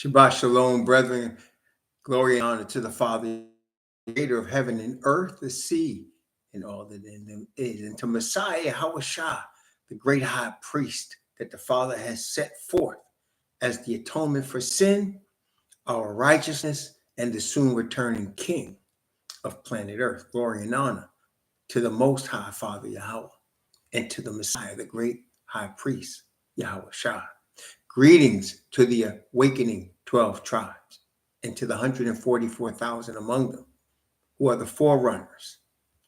Shabbat shalom, brethren. Glory and honor to the Father, creator of heaven and earth, the sea, and all that in them is. And to Messiah, Hawashah, the great high priest that the Father has set forth as the atonement for sin, our righteousness, and the soon returning King of planet Earth. Glory and honor to the Most High Father, Yahweh, and to the Messiah, the great high priest, Yahweh. Greetings to the awakening 12 tribes and to the 144,000 among them who are the forerunners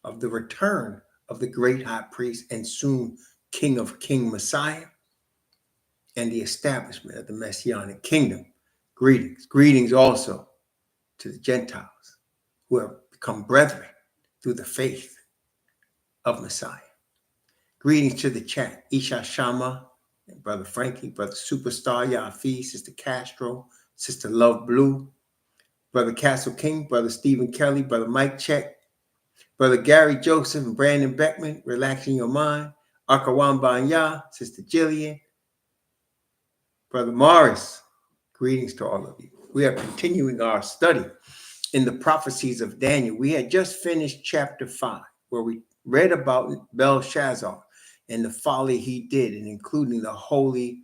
of the return of the great high priest and soon King of King Messiah and the establishment of the Messianic kingdom. Greetings. Greetings also to the Gentiles who have become brethren through the faith of Messiah. Greetings to the chat. Isha Shama, and Brother Frankie, Brother Superstar, Yafi, Sister Castro, Sister Love Blue, Brother Castle King, Brother Stephen Kelly, Brother Mike Check, Brother Gary Joseph and Brandon Beckman, Relaxing Your Mind, Akawan Banya, Sister Jillian, Brother Morris, greetings to all of you. We are continuing our study in the prophecies of Daniel. We had just finished chapter 5, where we read about Belshazzar and the folly he did, and including the holy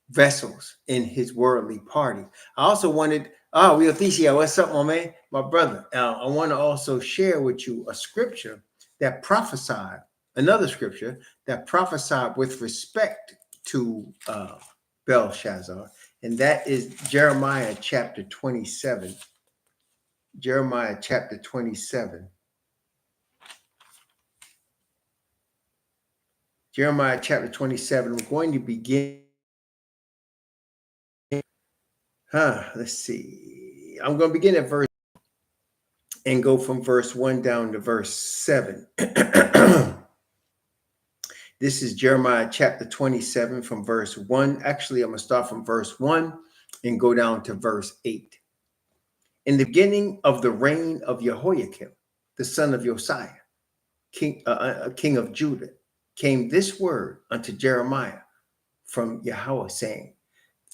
vessels in his worldly party. I also wanted, Thesia, what's up, my man? My brother. I want to also share with you a scripture that prophesied, another scripture that prophesied with respect to Belshazzar, and that is Jeremiah chapter 27. Jeremiah chapter 27. Jeremiah chapter 27. We're going to begin. Let's see. I'm going to begin at verse and go from verse 1 down to verse 7. This is Jeremiah chapter 27 from verse 1. Actually, I'm going to start from verse 1 and go down to verse 8. In the beginning of the reign of Jehoiakim, the son of Josiah, king of Judah, came this word unto Jeremiah from Yahweh, saying,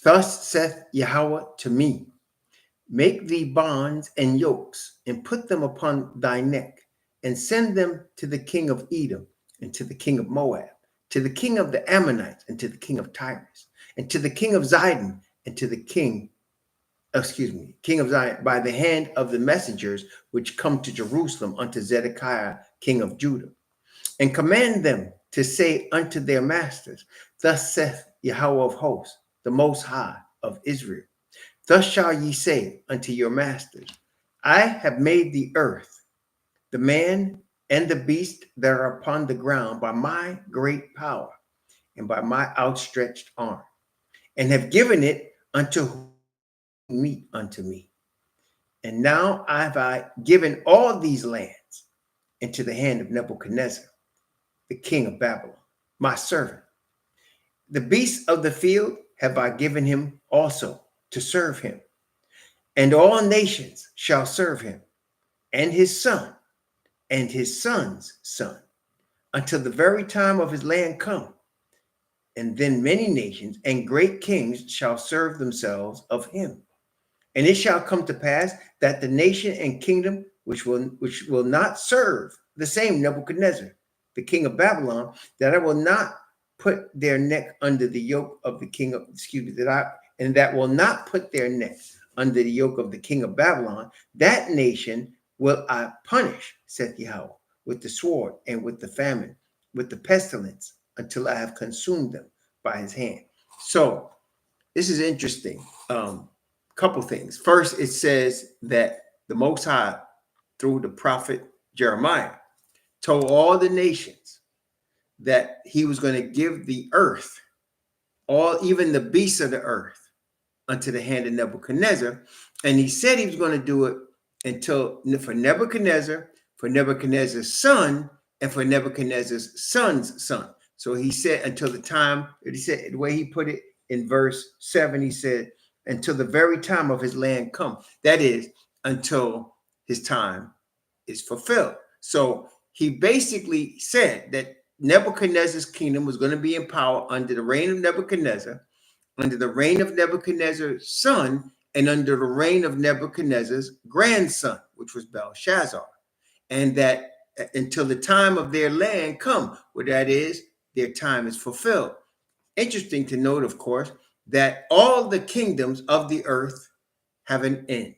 Thus saith Yahweh to me, make thee bonds and yokes, and put them upon thy neck, and send them to the king of Edom, and to the king of Moab, to the king of the Ammonites, and to the king of Tyrus, and to the king of Zidon, and to the king of Zion, by the hand of the messengers which come to Jerusalem unto Zedekiah, king of Judah, and command them to say unto their masters, Thus saith Yahweh of hosts, the Most High of Israel, Thus shall ye say unto your masters, I have made the earth, the man and the beast that are upon the ground by my great power and by my outstretched arm, and have given it unto meat unto me. And now have I given all these lands into the hand of Nebuchadnezzar, the king of Babylon, my servant. The beasts of the field have I given him also to serve him, and all nations shall serve him, and his son, and his son's son, until the very time of his land come. And then many nations and great kings shall serve themselves of him. And it shall come to pass that the nation and kingdom which will not serve the same Nebuchadnezzar, the king of Babylon, that I will not put their neck under the yoke of the king of, that will not put their neck under the yoke of the king of Babylon, that nation will I punish, saith Yahweh, with the sword and with the famine, with the pestilence, until I have consumed them by his hand. So this is interesting. Couple things. First, it says that the Most High, through the prophet Jeremiah, told all the nations that he was going to give the earth, even the beasts of the earth, unto the hand of Nebuchadnezzar. And he said he was going to do it for Nebuchadnezzar, for Nebuchadnezzar's son, and for Nebuchadnezzar's son's son. So he said until the time, he said, the way he put it in verse 7, he said, until the very time of his land come. That is, until his time is fulfilled. So he basically said that Nebuchadnezzar's kingdom was going to be in power under the reign of Nebuchadnezzar under the reign of Nebuchadnezzar's son and under the reign of Nebuchadnezzar's grandson, which was Belshazzar, and that until the time of their land come, where that is, their time is fulfilled. Interesting to note, of course, that all the kingdoms of the earth have an end.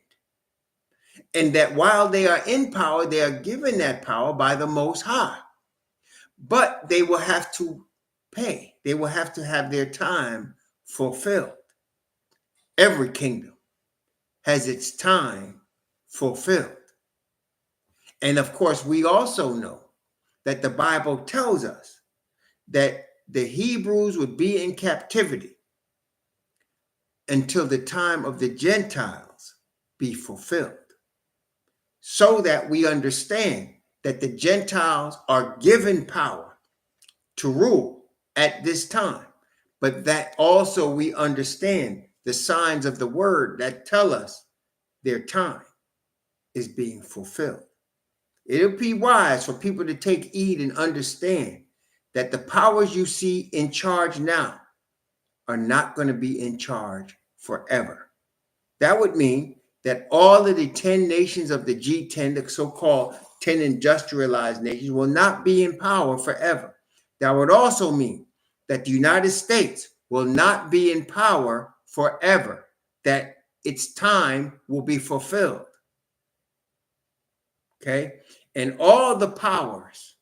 And that while they are in power, they are given that power by the Most High. But they will have to pay. They will have to have their time fulfilled. Every kingdom has its time fulfilled. And of course, we also know that the Bible tells us that the Hebrews would be in captivity until the time of the Gentiles be fulfilled. So that we understand that the Gentiles are given power to rule at this time, but that also we understand the signs of the word that tell us their time is being fulfilled. It'll be wise for people to take heed and understand that the powers you see in charge now are not going to be in charge forever. That would mean that all of the 10 nations of the G10, the so-called 10 industrialized nations, will not be in power forever. That would also mean that the United States will not be in power forever, that its time will be fulfilled. Okay? And all the powers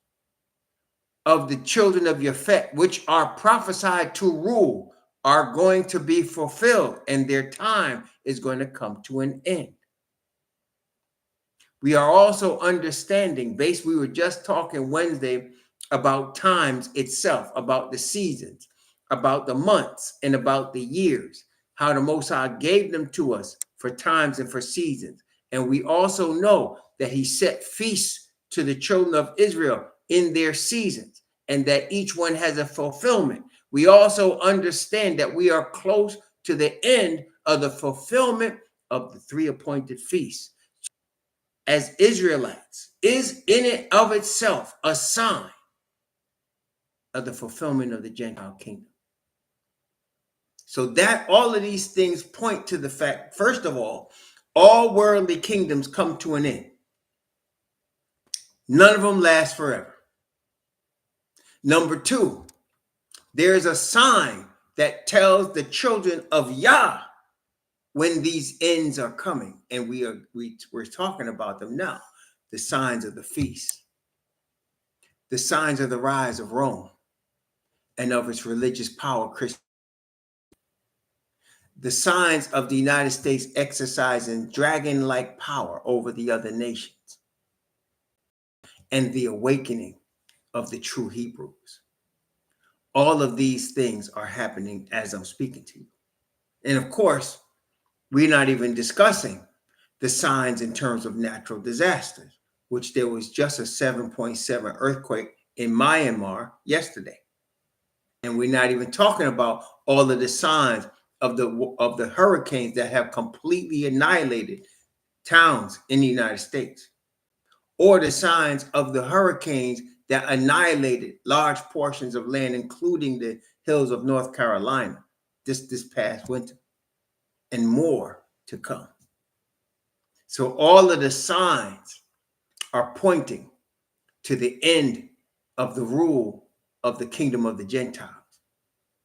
of the children of Yafet, which are prophesied to rule, are going to be fulfilled, and their time is going to come to an end. We are also understanding, we were just talking Wednesday about times itself, about the seasons, about the months, and about the years, how the Most High gave them to us for times and for seasons. And we also know that he set feasts to the children of Israel in their seasons, and that each one has a fulfillment. We also understand that we are close to the end of the fulfillment of the 3 appointed feasts. As Israelites, is in it of itself a sign of the fulfillment of the Gentile kingdom. So that all of these things point to the fact, first of all worldly kingdoms come to an end. None of them last forever. Number 2, there's a sign that tells the children of Yah when these ends are coming. And we're talking about them now. The signs of the feast. The signs of the rise of Rome and of its religious power, the signs of the United States exercising dragon-like power over the other nations, and the awakening of the true Hebrews. All of these things are happening as I'm speaking to you. And of course, we're not even discussing the signs in terms of natural disasters, which there was just a 7.7 earthquake in Myanmar yesterday. And we're not even talking about all of the signs of the hurricanes that have completely annihilated towns in the United States, or the signs of the hurricanes that annihilated large portions of land, including the hills of North Carolina this past winter, and more to come. So all of the signs are pointing to the end of the rule of the kingdom of the Gentiles.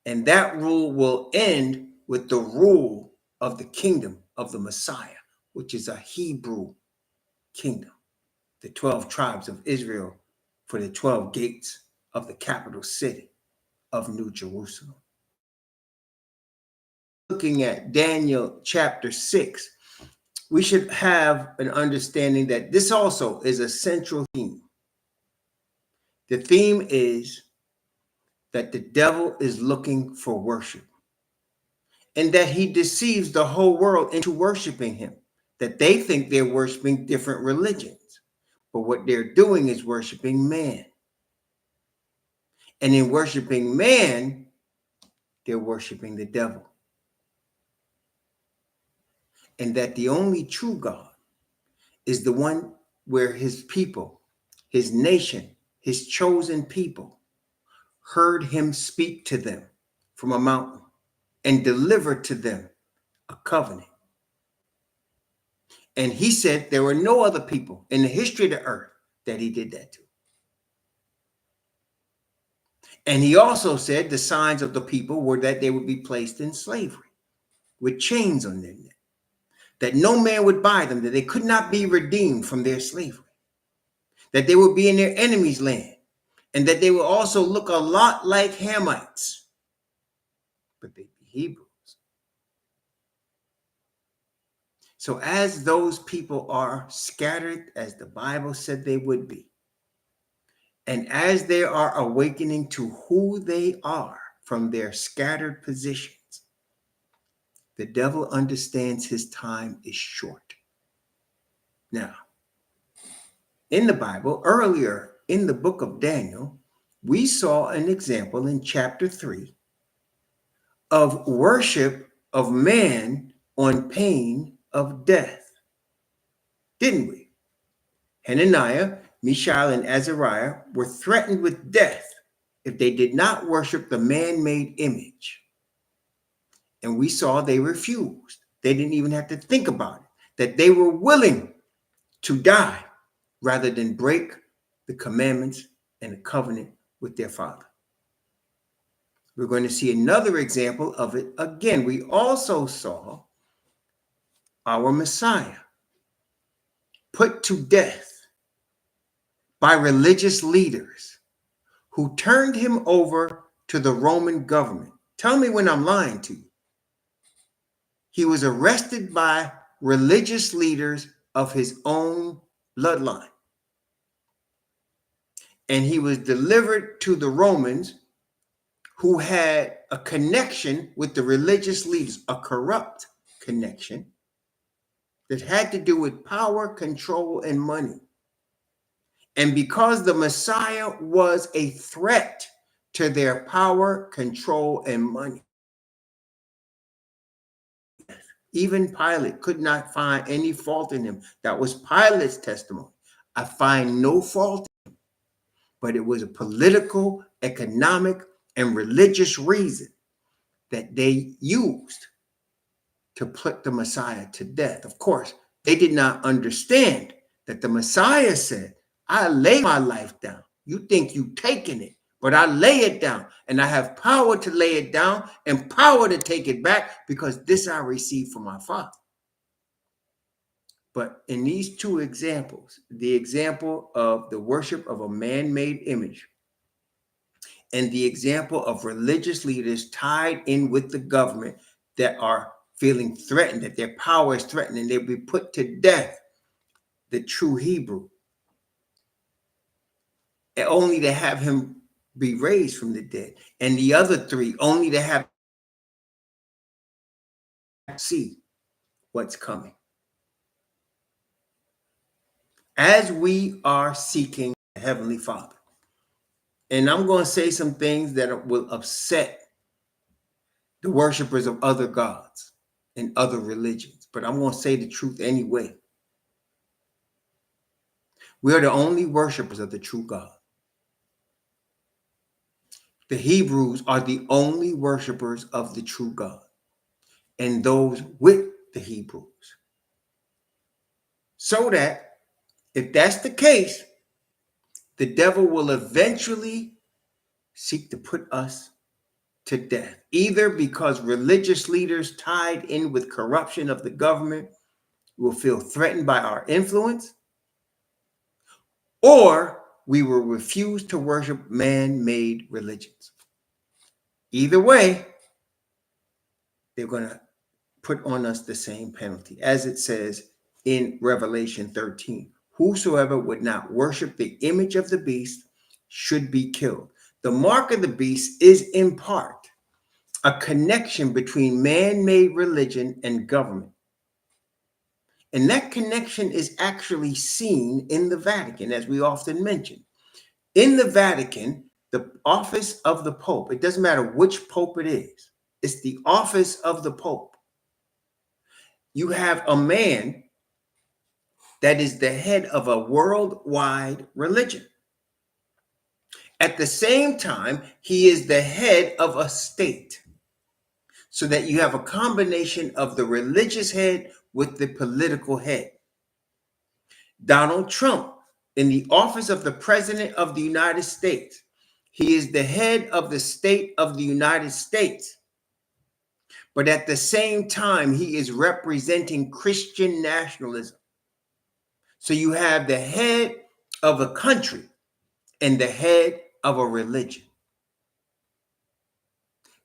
And that rule will end with the rule of the kingdom of the Messiah, which is a Hebrew kingdom, the 12 tribes of Israel for the 12 gates of the capital city of New Jerusalem. Looking at Daniel chapter 6, we should have an understanding that this also is a central theme. The theme is that the devil is looking for worship, and that he deceives the whole world into worshiping him, that they think they're worshiping different religions, but what they're doing is worshiping man. And in worshiping man, they're worshiping the devil. And that the only true God is the one where his people, his nation, his chosen people heard him speak to them from a mountain and delivered to them a covenant. And he said there were no other people in the history of the earth that he did that to. And he also said the signs of the people were that they would be placed in slavery with chains on their neck, that no man would buy them, that they could not be redeemed from their slavery, that they would be in their enemy's land, and that they would also look a lot like Hamites, but they'd be Hebrews. So as those people are scattered, as the Bible said they would be, and as they are awakening to who they are from their scattered positions, the devil understands his time is short. Now, in the Bible, earlier in the book of Daniel, we saw an example in chapter 3 of worship of man on pain of death, didn't we? Hananiah, Mishael, and Azariah were threatened with death if they did not worship the man-made image. And we saw they refused. They didn't even have to think about it, that they were willing to die rather than break the commandments and the covenant with their father. We're going to see another example of it again. We also saw our Messiah put to death by religious leaders who turned him over to the Roman government. Tell me when I'm lying to you. He was arrested by religious leaders of his own bloodline. And he was delivered to the Romans, who had a connection with the religious leaders, a corrupt connection that had to do with power, control, and money. And because the Messiah was a threat to their power, control, and money, even Pilate could not find any fault in him. That was Pilate's testimony. I find no fault in him, but it was a political, economic, and religious reason that they used to put the Messiah to death. Of course, they did not understand that the Messiah said, I lay my life down. You think you taking it, but I lay it down, and I have power to lay it down and power to take it back, because this I received from my Father. But in these two examples, the example of the worship of a man-made image and the example of religious leaders tied in with the government that are feeling threatened, that their power is threatened, and they'll be put to death, the true Hebrew, only to have him be raised from the dead, and the other three only to have see what's coming. As we are seeking the Heavenly Father, and I'm going to say some things that will upset the worshipers of other gods and other religions, but I'm going to say the truth anyway. We are the only worshipers of the true God. The Hebrews are the only worshipers of the true God, and those with the Hebrews. So that if that's the case, the devil will eventually seek to put us to death, either because religious leaders tied in with corruption of the government will feel threatened by our influence, or we will refuse to worship man-made religions. Either way, they're going to put on us the same penalty, as it says in Revelation 13. Whosoever would not worship the image of the beast should be killed. The mark of the beast is in part a connection between man-made religion and government. And that connection is actually seen in the Vatican, as we often mention. In the Vatican, the office of the Pope, it doesn't matter which Pope it is, it's the office of the Pope. You have a man that is the head of a worldwide religion. At the same time, he is the head of a state. so that you have a combination of the religious head with the political head. Donald Trump, in the office of the President of the United States, he is the head of the state of the United States. But at the same time, he is representing Christian nationalism. So you have the head of a country and the head of a religion.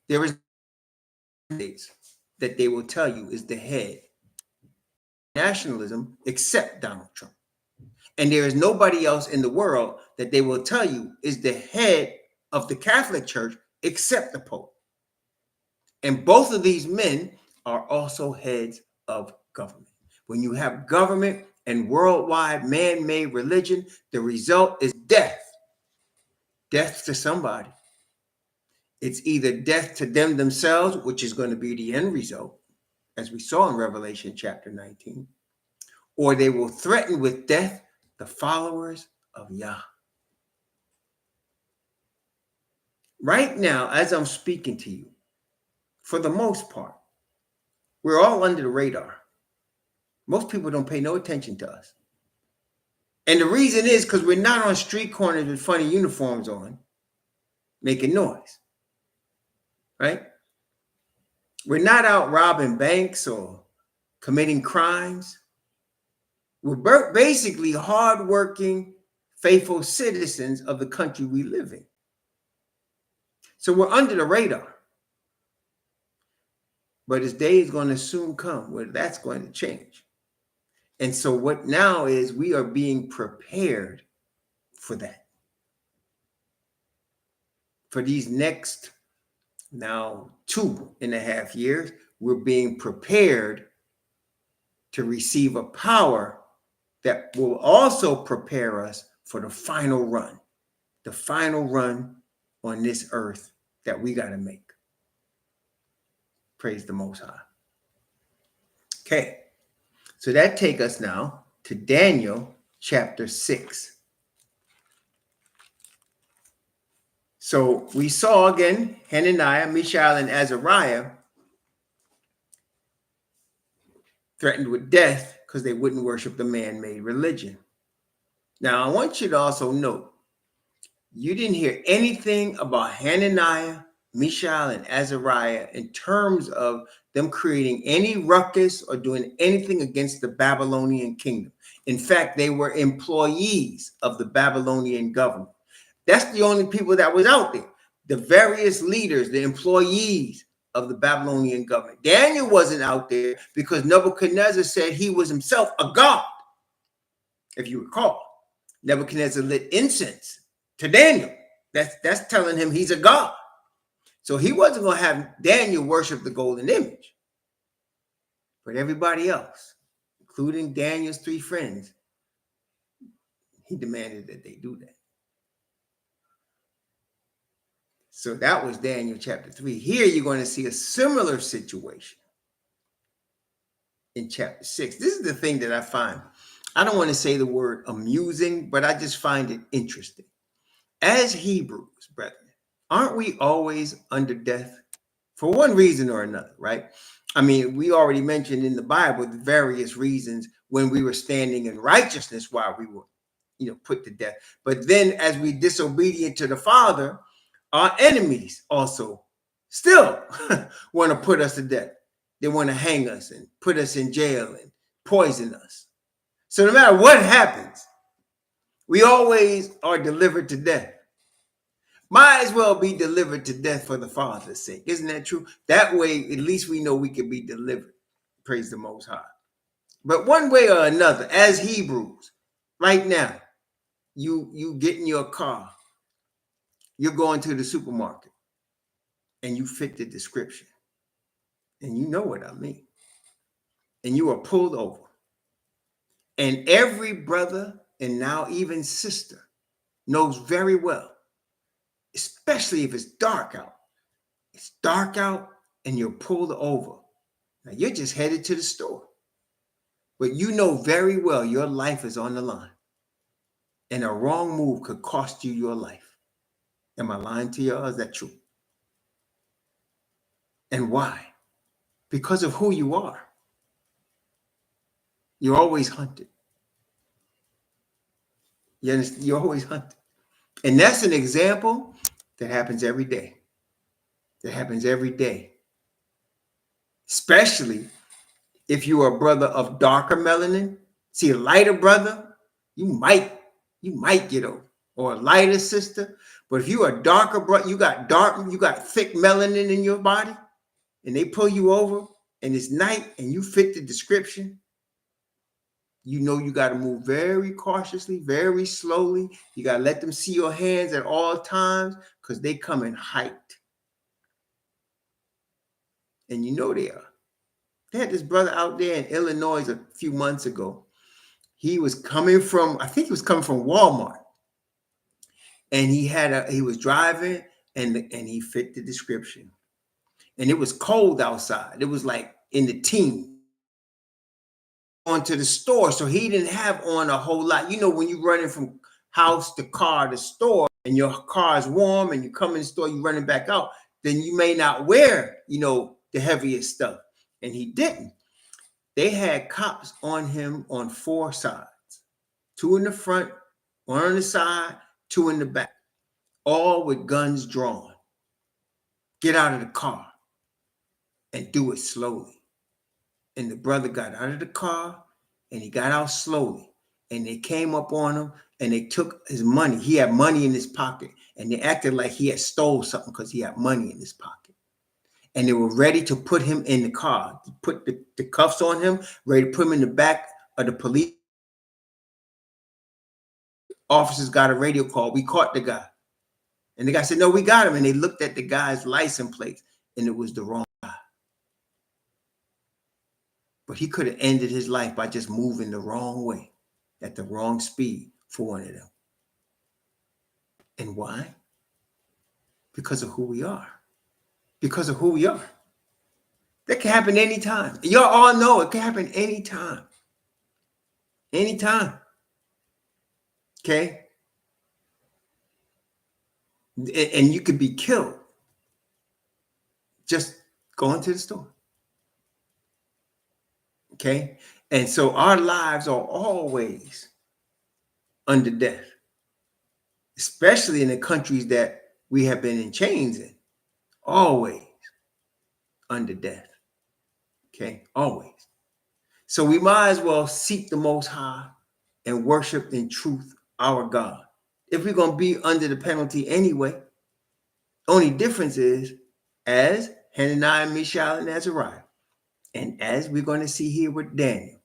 There is that they will tell you is the head nationalism except Donald Trump. And there is nobody else in the world that they will tell you is the head of the Catholic Church except the Pope. And both of these men are also heads of government. When you have government and worldwide man-made religion, the result is death. Death to somebody. It's either death to them themselves, which is going to be the end result, as we saw in Revelation chapter 19, or they will threaten with death the followers of Yah. Right now, as I'm speaking to you, for the most part, we're all under the radar. Most people don't pay no attention to us. And the reason is because we're not on street corners with funny uniforms on, making noise, right? We're not out robbing banks or committing crimes. We're basically hardworking, faithful citizens of the country we live in. So we're under the radar. But this day is going to soon come where that's going to change. And so what now is we are being prepared for that. For these next now 2.5 years, we're being prepared to receive a power that will also prepare us for the final run on this earth that we got to make. Praise the Most High. Okay, so that takes us now to Daniel chapter 6. So we saw again Hananiah, Mishael, and Azariah threatened with death because they wouldn't worship the man-made religion. Now, I want you to also note, you didn't hear anything about Hananiah, Mishael, and Azariah in terms of them creating any ruckus or doing anything against the Babylonian kingdom. In fact, they were employees of the Babylonian government. That's the only people that was out there. The various leaders, the employees of the Babylonian government. Daniel wasn't out there because Nebuchadnezzar said he was himself a god. If you recall, Nebuchadnezzar lit incense to Daniel. That's telling him he's a god. So he wasn't going to have Daniel worship the golden image. But everybody else, including Daniel's 3 friends, he demanded that they do that. So that was Daniel chapter 3. Here you're going to see a similar situation in chapter 6. This is the thing that I find, I don't want to say the word amusing, but I just find it interesting. As Hebrews, brethren, aren't we always under death for one reason or another, right? I mean, we already mentioned in the Bible the various reasons when we were standing in righteousness while we were, put to death. But then as we disobedient to the Father, our enemies also still want to put us to death. They want to hang us and put us in jail and poison us. So no matter what happens, we always are delivered to death. Might as well be delivered to death for the Father's sake. Isn't that true? That way, at least we know we can be delivered. Praise the Most High. But one way or another, as Hebrews, right now, you get in your car, you're going to the supermarket, and you fit the description. And you know what I mean. And you are pulled over. And every brother and now even sister knows very well, especially if it's dark out. It's dark out and you're pulled over. Now you're just headed to the store. But you know very well your life is on the line. And a wrong move could cost you your life. Am I lying to you or is that true? And why? because of who you are. You're always hunted. You understand? You're always hunted. And that's an example that happens every day. That happens every day. Especially if you are a brother of darker melanin. See, a lighter brother, you might get over. Or a lighter sister. But if you are a darker brother, you got thick melanin in your body, and they pull you over, and it's night, and you fit the description, you know you got to move very cautiously, very slowly. You got to let them see your hands at all times because they come in height. And you know they are. They had this brother out there in Illinois a few months ago. He was coming from, I think he was coming from Walmart. And he was driving and he fit the description. And it was cold outside. It was like in the teens. Onto the store, so he didn't have on a whole lot. You know, when you're running from house to car to store and your car is warm and you come in the store, you're running back out, then you may not wear, the heaviest stuff. And he didn't. They had cops on him on 4 sides, 2 in the front, 1 on the side, 2 in the back, all with guns drawn. Get out of the car and do it slowly. And the brother got out of the car and he got out slowly. And they came up on him and they took his money. He had money in his pocket. And they acted like he had stole something because he had money in his pocket. And they were ready to put him in the car, to put the cuffs on him, ready to put him in the back of the police. Officers got a radio call. We caught the guy. And the guy said, no, we got him. And they looked at the guy's license plate and it was the wrong guy. But he could have ended his life by just moving the wrong way at the wrong speed for one of them. And why? Because of who we are. Because of who we are. That can happen anytime. Y'all all know it can happen anytime. Anytime. Okay? And you could be killed just going to the store. Okay? And so our lives are always under death, especially in the countries that we have been in chains in. Always under death. Okay? Always. So we might as well seek the Most High and worship in truth our God. If we're going to be under the penalty anyway, only difference is, as Hananiah, Mishael, and Azariah, and as we're going to see here with Daniel,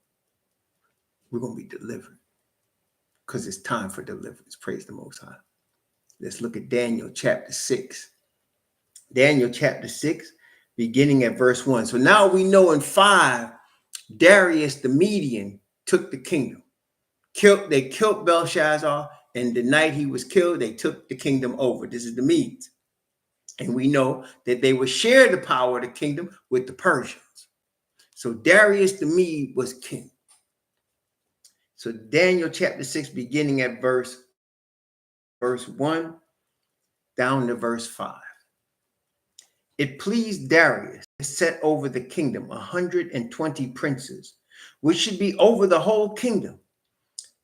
we're going to be delivered because it's time for deliverance. Praise the Most High. Let's look at Daniel chapter 6. Daniel chapter 6, beginning at verse 1. So now we know in 5, Darius the Median took the kingdom. They killed Belshazzar, and the night he was killed, they took the kingdom over. This is the Medes. And we know that they would share the power of the kingdom with the Persians. So Darius the Mede was king. So Daniel chapter 6, beginning at verse 1 down to verse 5. It pleased Darius to set over the kingdom 120 princes, which should be over the whole kingdom,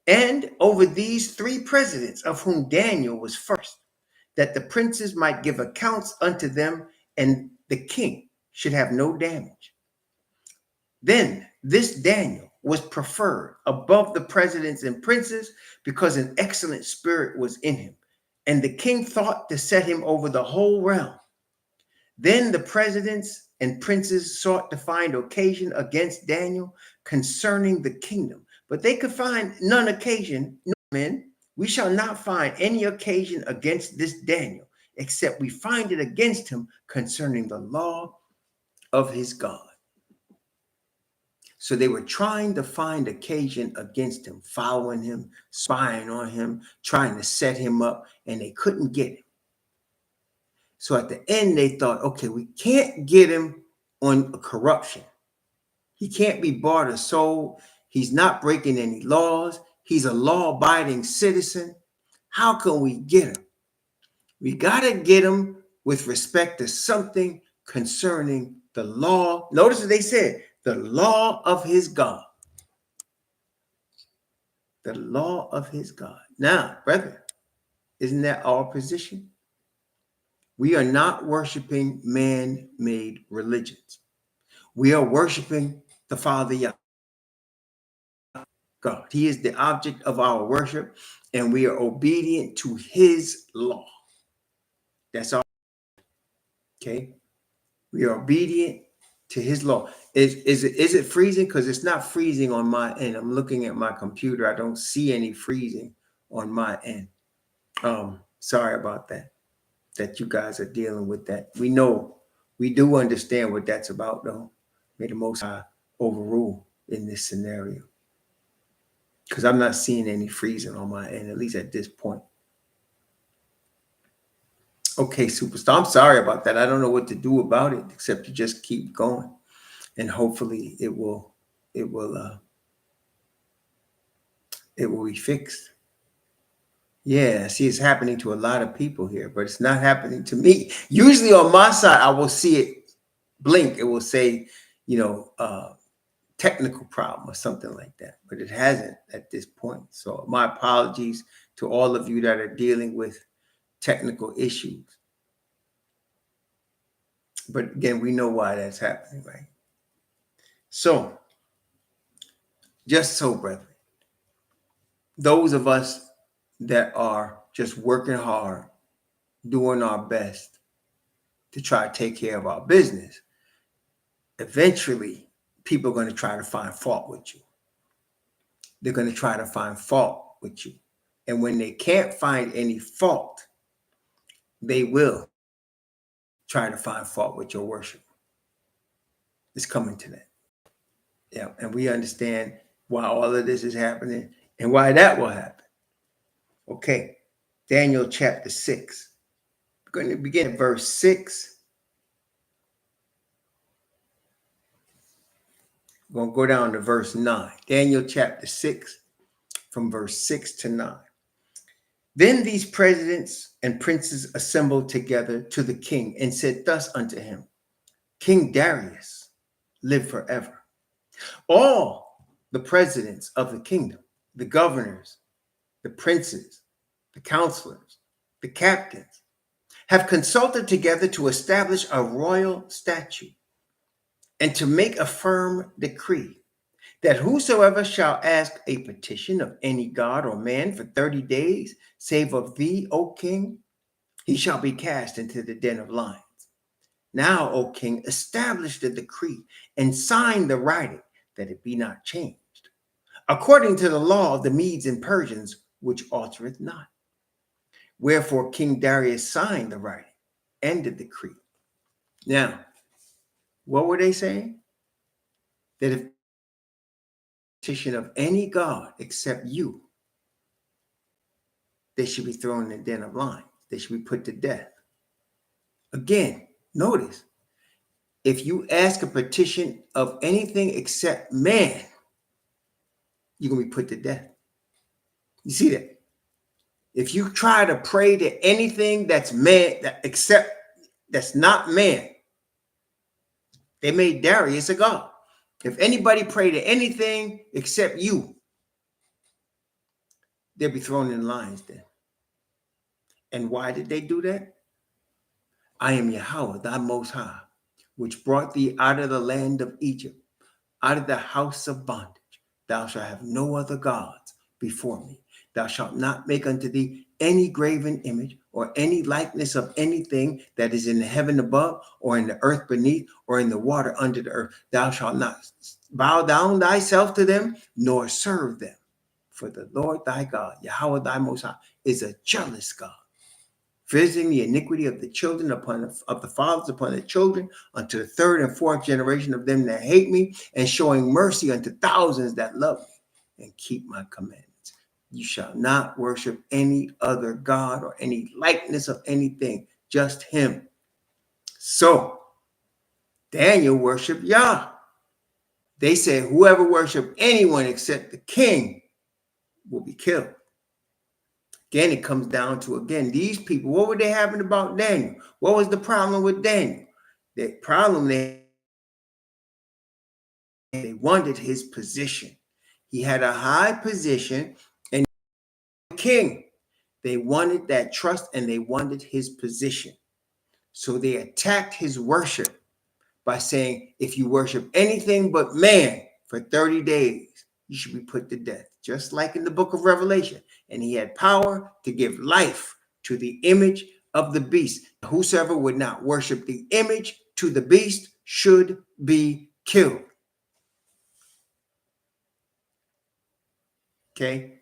and over these 3 presidents, of whom Daniel was first, that the princes might give accounts unto them, and the king should have no damage. Then this Daniel was preferred above the presidents and princes because an excellent spirit was in him, and the king thought to set him over the whole realm. Then the presidents and princes sought to find occasion against Daniel concerning the kingdom, but they could find none occasion. No, men, we shall not find any occasion against this Daniel, except we find it against him concerning the law of his God. So they were trying to find occasion against him, following him, spying on him, trying to set him up, and they couldn't get him. So at the end, they thought, okay, we can't get him on corruption. He can't be bought or sold. He's not breaking any laws. He's a law-abiding citizen. How can we get him? We got to get him with respect to something concerning The law, notice what they said, the law of his God. The law of his God. Now, brethren, isn't that our position? We are not worshiping man-made religions. We are worshiping the Father Yahweh, God. He is the object of our worship, and we are obedient to his law. That's all. Okay. We are obedient to his law. Is it freezing? Because it's not freezing on my end. I'm looking at my computer. I don't see any freezing on my end. Sorry about that you guys are dealing with that. We do understand what that's about, though. May the Most High overrule in this scenario. Because I'm not seeing any freezing on my end, at least at this point. Okay, superstar. I'm sorry about that. I don't know what to do about it except to just keep going. And hopefully it will be fixed. Yeah, see, it's happening to a lot of people here, but it's not happening to me. Usually on my side, I will see it blink. It will say, technical problem or something like that, but it hasn't at this point. So my apologies to all of you that are dealing with technical issues. But again, we know why that's happening, right? So, just so, brethren, those of us that are just working hard, doing our best to try to take care of our business, eventually people are going to try to find fault with you. They're going to try to find fault with you. And when they can't find any fault, they will try to find fault with your worship. It's coming to that. Yeah. And we understand why all of this is happening and why that will happen. Okay. Daniel chapter 6. We're going to begin at verse 6. We're going to go down to verse 9. Daniel chapter 6 from verse 6 to 9. Then these presidents and princes assembled together to the king and said thus unto him, King Darius, live forever. All the presidents of the kingdom, the governors, the princes, the counselors, the captains, have consulted together to establish a royal statute and to make a firm decree that whosoever shall ask a petition of any god or man for 30 days, save of thee, O king, he shall be cast into the den of lions. Now, O king, establish the decree and sign the writing that it be not changed, according to the law of the Medes and Persians, which altereth not. Wherefore King Darius signed the writing and the decree. Now, what were they saying? That if petition of any god except you, they should be thrown in the den of lions. They should be put to death. Again, notice, if you ask a petition of anything except man, you're going to be put to death. You see that? If you try to pray to anything that's man, that's not man, they made Darius a god. If anybody prayed to anything except you, they'll be thrown in the lions then. And why did they do that? I am Yahweh, thy most high, which brought thee out of the land of Egypt, out of the house of bondage. Thou shalt have no other gods before me. Thou shalt not make unto thee any graven image or any likeness of anything that is in the heaven above or in the earth beneath or in the water under the earth. Thou shalt not bow down thyself to them nor serve them. For the Lord thy God, Yahweh thy most high, is a jealous God, visiting the iniquity of the children of the fathers upon the children unto the third and fourth generation of them that hate me, and showing mercy unto thousands that love me and keep my commandments. You shall not worship any other God or any likeness of anything, just him. So Daniel worshiped Yah. They said whoever worshiped anyone except the king will be killed. Again, it comes down to, these people, what were they having about Daniel? What was the problem with Daniel? The problem they They wanted his position. He had a high position and king. They wanted that trust and they wanted his position. So they attacked his worship by saying, if you worship anything but man for 30 days, you should be put to death, just like in the book of Revelation. And he had power to give life to the image of the beast. Whosoever would not worship the image to the beast should be killed. Okay.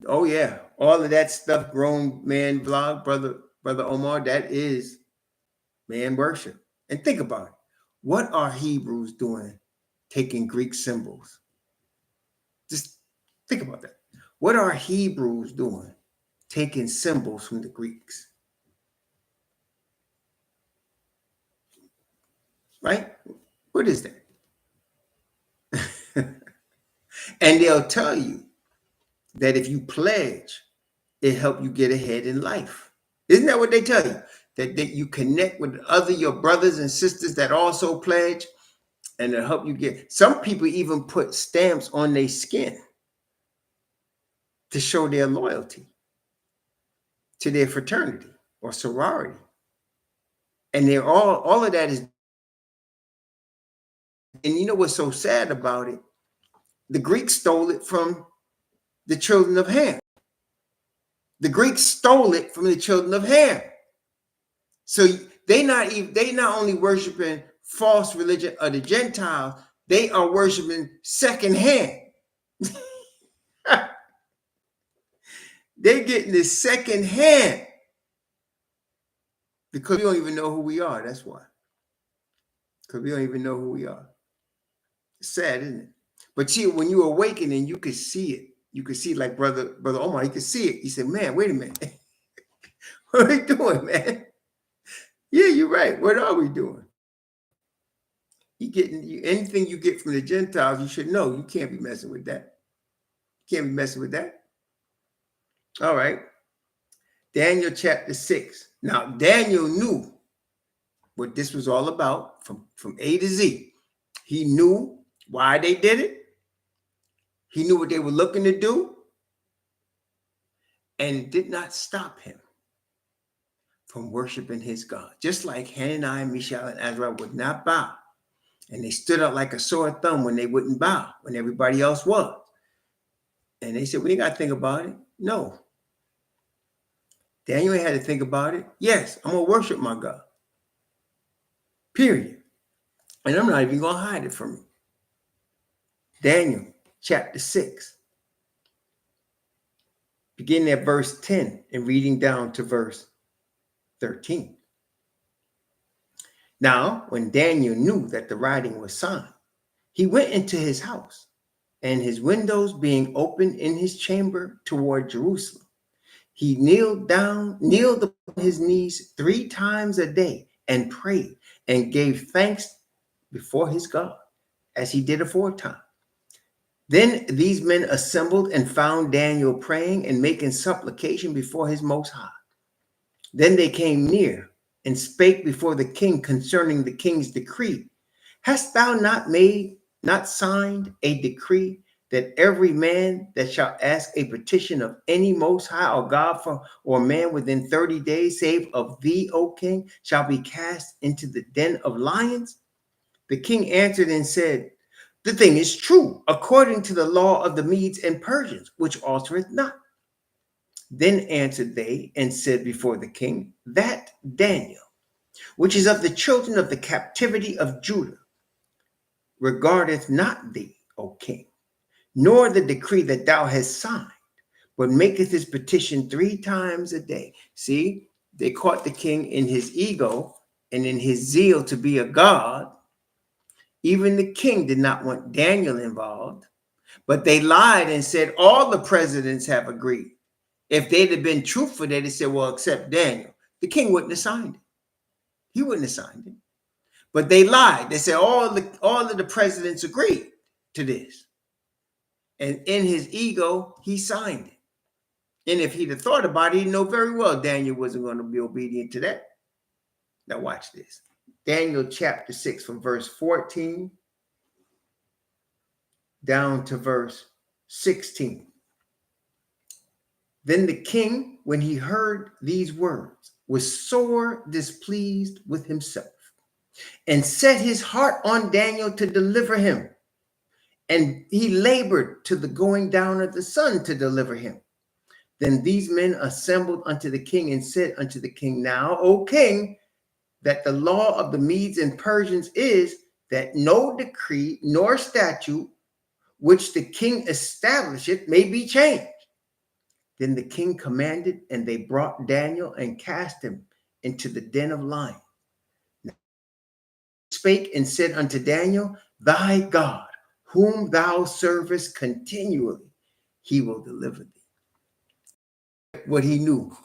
Oh yeah. All of that stuff, grown man vlog, brother Omar, that is man worship. And think about it. What are Hebrews doing taking Greek symbols? Just think about that. What are Hebrews doing taking symbols from the Greeks? Right? What is that? And they'll tell you that if you pledge, it helps you get ahead in life. Isn't that what they tell you? That you connect with your brothers and sisters that also pledge, and it'll help you get. Some people even put stamps on their skin to show their loyalty to their fraternity or sorority. And they're all of that is. And you know what's so sad about it? The Greeks stole it from the children of Ham. The Greeks stole it from the children of Ham. So they not only worshiping false religion of the Gentiles, they are worshiping secondhand. They're getting this secondhand because we don't even know who we are. That's why. Because we don't even know who we are. It's sad, isn't it? But see, when you awaken and you could see it, you could see like brother Omar, he could see it. He said, man, wait a minute. What are we doing, man? Yeah, you're right. What are we doing? Anything you get from the Gentiles, you should know. You can't be messing with that. You can't be messing with that. All right. Daniel chapter 6. Now, Daniel knew what this was all about from A to Z. He knew why they did it. He knew what they were looking to do. And it did not stop him from worshiping his God. Just like Hananiah, Mishael, and Azariah would not bow. And they stood up like a sore thumb when they wouldn't bow, when everybody else was. And they said, we ain't got to think about it. No. Daniel had to think about it. Yes, I'm going to worship my God. Period. And I'm not even going to hide it from you. Daniel chapter 6. Beginning at verse 10 and reading down to verse 13. Now, when Daniel knew that the writing was signed, he went into his house, and his windows being open in his chamber toward Jerusalem, he kneeled upon his knees 3 times a day and prayed and gave thanks before his God, as he did aforetime. Then these men assembled and found Daniel praying and making supplication before his Most High. Then they came near and spake before the king concerning the king's decree. Hast thou not signed a decree that every man that shall ask a petition of any Most High or God or man within 30 days, save of thee, O king, shall be cast into the den of lions? The king answered and said, the thing is true, according to the law of the Medes and Persians, which altereth not. Then answered they and said before the king, that Daniel, which is of the children of the captivity of Judah, regardeth not thee, O king, nor the decree that thou hast signed, but maketh his petition 3 times a day. See, they caught the king in his ego and in his zeal to be a god. Even the king did not want Daniel involved, but they lied and said all the presidents have agreed. If they'd have been truthful, they'd have said, well, except Daniel. The king wouldn't have signed it. He wouldn't have signed it. But they lied. They said all of the presidents agreed to this. And in his ego, he signed it. And if he'd have thought about it, he'd know very well Daniel wasn't going to be obedient to that. Now watch this. Daniel chapter 6 from verse 14 down to verse 16. Then the king, when he heard these words, was sore displeased with himself, and set his heart on Daniel to deliver him. And he labored to the going down of the sun to deliver him. Then these men assembled unto the king and said unto the king, Now, O king, that the law of the Medes and Persians is that no decree nor statute which the king establisheth may be changed. Then the king commanded, and they brought Daniel and cast him into the den of lions. Now he spake and said unto Daniel, Thy God, whom thou servest continually, he will deliver thee. What he knew.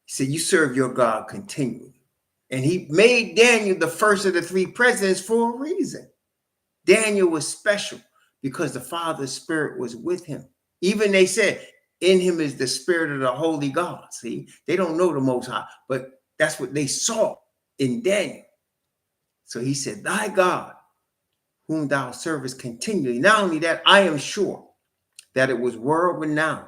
He said, you serve your God continually. And he made Daniel the first of the three presidents for a reason. Daniel was special because the Father's Spirit was with him. Even they said, in him is the Spirit of the Holy God. See, they don't know the Most High, but that's what they saw in Daniel. So he said, Thy God, whom thou servest continually. Not only that, I am sure that it was world renowned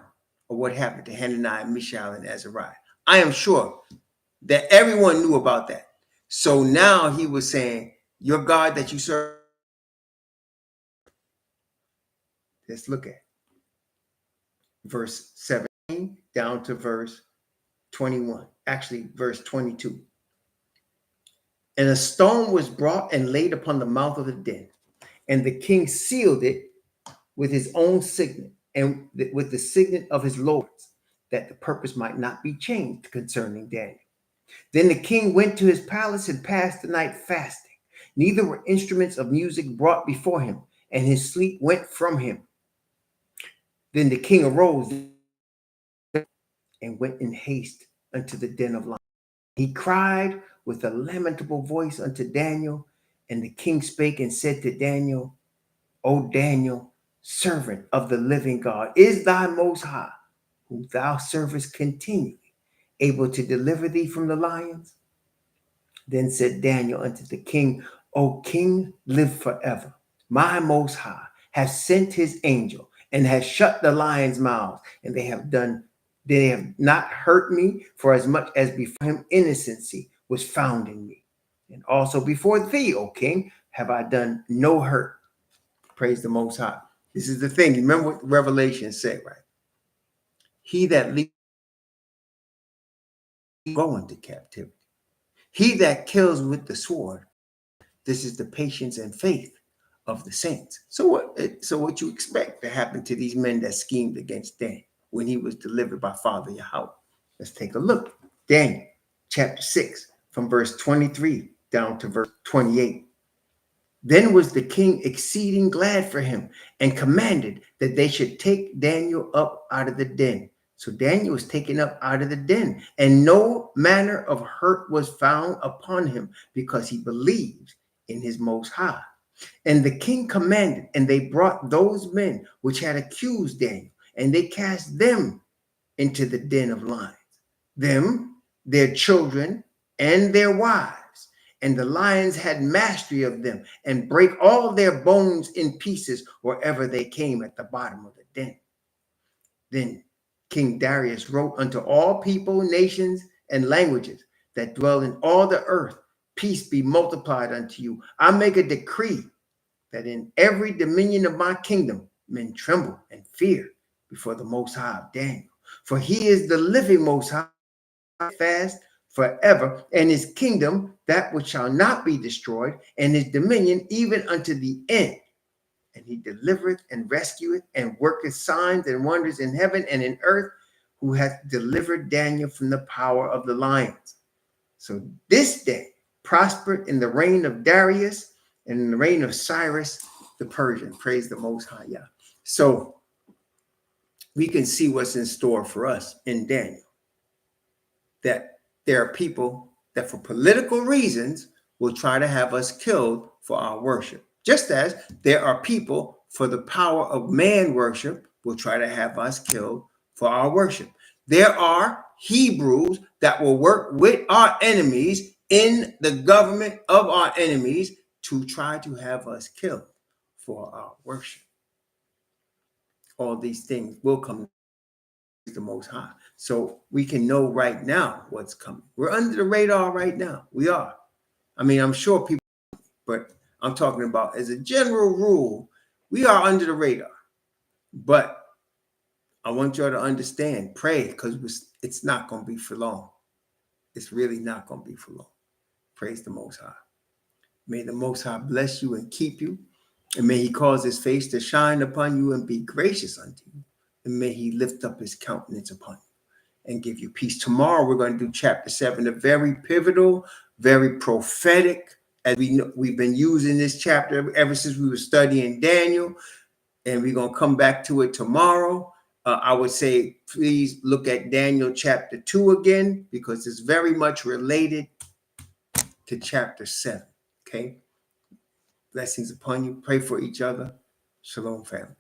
of what happened to Hananiah, Mishael, and Azariah. I am sure that everyone knew about that. So now he was saying, your God that you serve. Let's look at verse 17 down to verse 21. Actually, verse 22. And a stone was brought and laid upon the mouth of the den, and the king sealed it with his own signet and with the signet of his lords, that the purpose might not be changed concerning Daniel. Then the king went to his palace and passed the night fasting. Neither were instruments of music brought before him, and his sleep went from him. Then the king arose and went in haste unto the den of lions. He cried with a lamentable voice unto Daniel, and the king spake and said to Daniel, O Daniel, servant of the living God, is thy most high, whom thou servest continually, able to deliver thee from the lions? Then said Daniel unto the king, O king, live forever. My most high has sent his angel and has shut the lions' mouths, and they have not hurt me, for as much as before him innocency was found in me. And also before thee, O king, have I done no hurt. Praise the Most High. This is the thing. Remember what Revelation said, right? He that leads go into captivity. He that kills with the sword. This is the patience and faith of the saints. So what you expect to happen to these men that schemed against Daniel when he was delivered by Father Yahweh? Let's take a look. Daniel chapter 6 from verse 23 down to verse 28. Then was the king exceeding glad for him, and commanded that they should take Daniel up out of the den. So Daniel was taken up out of the den, and no manner of hurt was found upon him, because he believed in his Most High. And the king commanded, and they brought those men which had accused Daniel, and they cast them into the den of lions, them, their children, and their wives. And the lions had mastery of them, and brake all their bones in pieces wherever they came at the bottom of the den. Then King Darius wrote unto all people, nations, and languages that dwell in all the earth, peace be multiplied unto you. I make a decree that in every dominion of my kingdom men tremble and fear before the Most High of Daniel. For he is the living Most High, fast forever, and his kingdom that which shall not be destroyed, and his dominion even unto the end. And he delivereth and rescueth and worketh signs and wonders in heaven and in earth, who hath delivered Daniel from the power of the lions. So this day prospered in the reign of Darius and in the reign of Cyrus the Persian. Praise the Most High. Yeah. So we can see what's in store for us in Daniel. That there are people that for political reasons will try to have us killed for our worship. Just as there are people for the power of man worship will try to have us killed for our worship. There are Hebrews that will work with our enemies in the government of our enemies to try to have us killed for our worship. all these things will come to the Most High. So we can know right now what's coming. We're under the radar right now. We are. I mean, I'm sure people, but I'm talking about as a general rule, we are under the radar. But I want y'all to understand, pray, because it's not going to be for long. It's really not going to be for long. Praise the Most High. May the Most High bless you and keep you. And may he cause his face to shine upon you and be gracious unto you. And may he lift up his countenance upon you and give you peace. Tomorrow, we're going to do chapter 7, a very pivotal, very prophetic, as we know, we've been using this chapter ever since we were studying Daniel. And we're going to come back to it tomorrow. I would say, please look at Daniel chapter 2 again, because it's very much related to chapter 7. Okay? Blessings upon you. Pray for each other. Shalom, family.